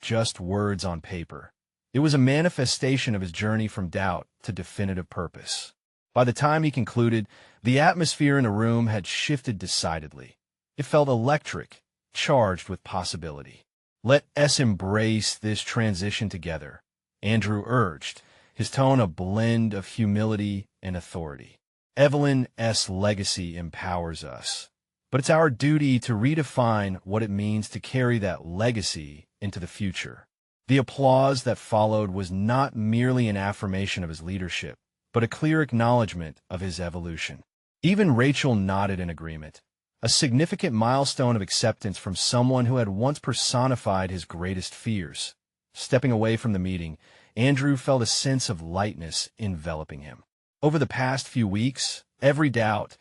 just words on paper. It was a manifestation of his journey from doubt to definitive purpose. By the time he concluded, the atmosphere in the room had shifted decidedly. It felt electric, charged with possibility. Let us embrace this transition together, Andrew urged, his tone a blend of humility and authority. Evelyn's legacy empowers us, but it's our duty to redefine what it means to carry that legacy into the future. The applause that followed was not merely an affirmation of his leadership, but a clear acknowledgement of his evolution. Even Rachel nodded in agreement, a significant milestone of acceptance from someone who had once personified his greatest fears. Stepping away from the meeting, Andrew felt a sense of lightness enveloping him. Over the past few weeks, every doubt,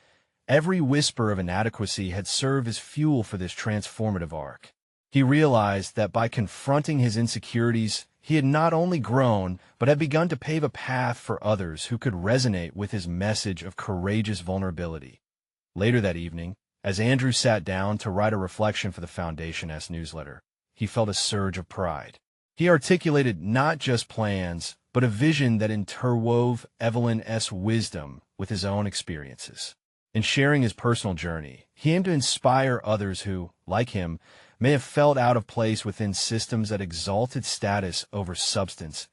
every whisper of inadequacy had served as fuel for this transformative arc. He realized that by confronting his insecurities, he had not only grown, but had begun to pave a path for others who could resonate with his message of courageous vulnerability. Later that evening, as Andrew sat down to write a reflection for the Foundation's newsletter, he felt a surge of pride. He articulated not just plans, but a vision that interwove Evelyn's wisdom with his own experiences. In sharing his personal journey, he aimed to inspire others who, like him, may have felt out of place within systems that exalted status over substance.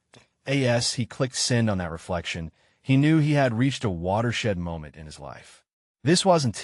As he clicked send on that reflection, he knew he had reached a watershed moment in his life. This wasn't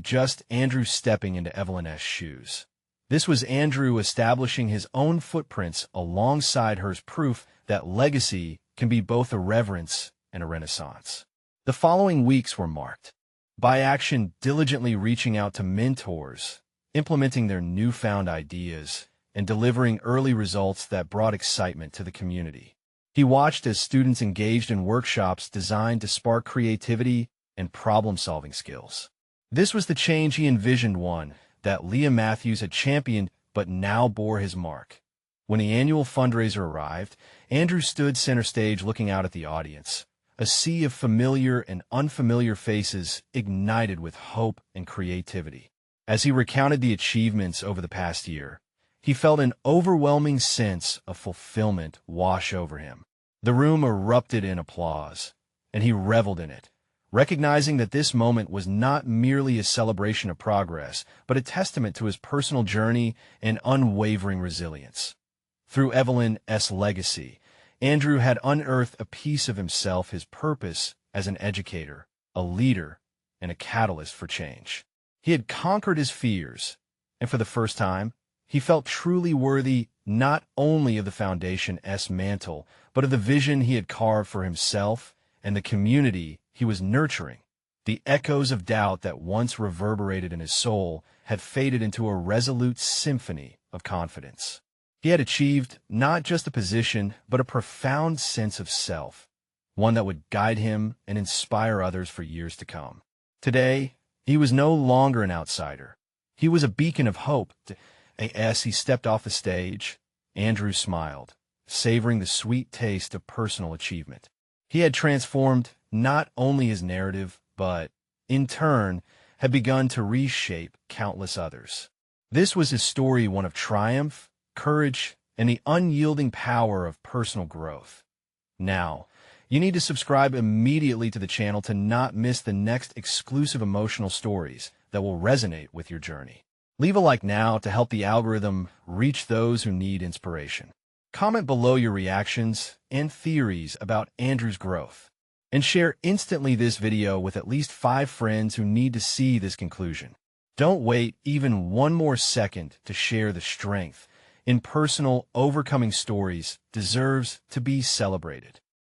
just Andrew stepping into Evelyn's shoes. This was Andrew establishing his own footprints alongside hers, proof that legacy can be both a reverence and a renaissance. The following weeks were marked by action diligently reaching out to mentors, implementing their newfound ideas, and delivering early results that brought excitement to the community. He watched as students engaged in workshops designed to spark creativity and problem-solving skills. This was the change he envisioned, one that Leah Matthews had championed but now bore his mark. When the annual fundraiser arrived, Andrew stood center stage looking out at the audience, a sea of familiar and unfamiliar faces ignited with hope and creativity. As he recounted the achievements over the past year, he felt an overwhelming sense of fulfillment wash over him. The room erupted in applause, and he reveled in it, recognizing that this moment was not merely a celebration of progress, but a testament to his personal journey and unwavering resilience. Through Evelyn's legacy, Andrew had unearthed a piece of himself, his purpose as an educator, a leader, and a catalyst for change. He had conquered his fears, and for the first time, he felt truly worthy not only of the Foundation's mantle, but of the vision he had carved for himself and the community he was nurturing. The echoes of doubt that once reverberated in his soul had faded into a resolute symphony of confidence. He had achieved not just a position, but a profound sense of self, one that would guide him and inspire others for years to come. Today, he was no longer an outsider. He was a beacon of hope. As he stepped off the stage, Andrew smiled, savoring the sweet taste of personal achievement. He had transformed not only his narrative, but, in turn, had begun to reshape countless others. This was his story, one of triumph, courage, and the unyielding power of personal growth. Now, you need to subscribe immediately to the channel to not miss the next exclusive emotional stories that will resonate with your journey. Leave a like now to help the algorithm reach those who need inspiration. Comment below your reactions and theories about Andrew's growth, and share instantly this video with at least 5 friends who need to see this conclusion. Don't wait even one more second to share the strength in personal overcoming stories deserves to be celebrated.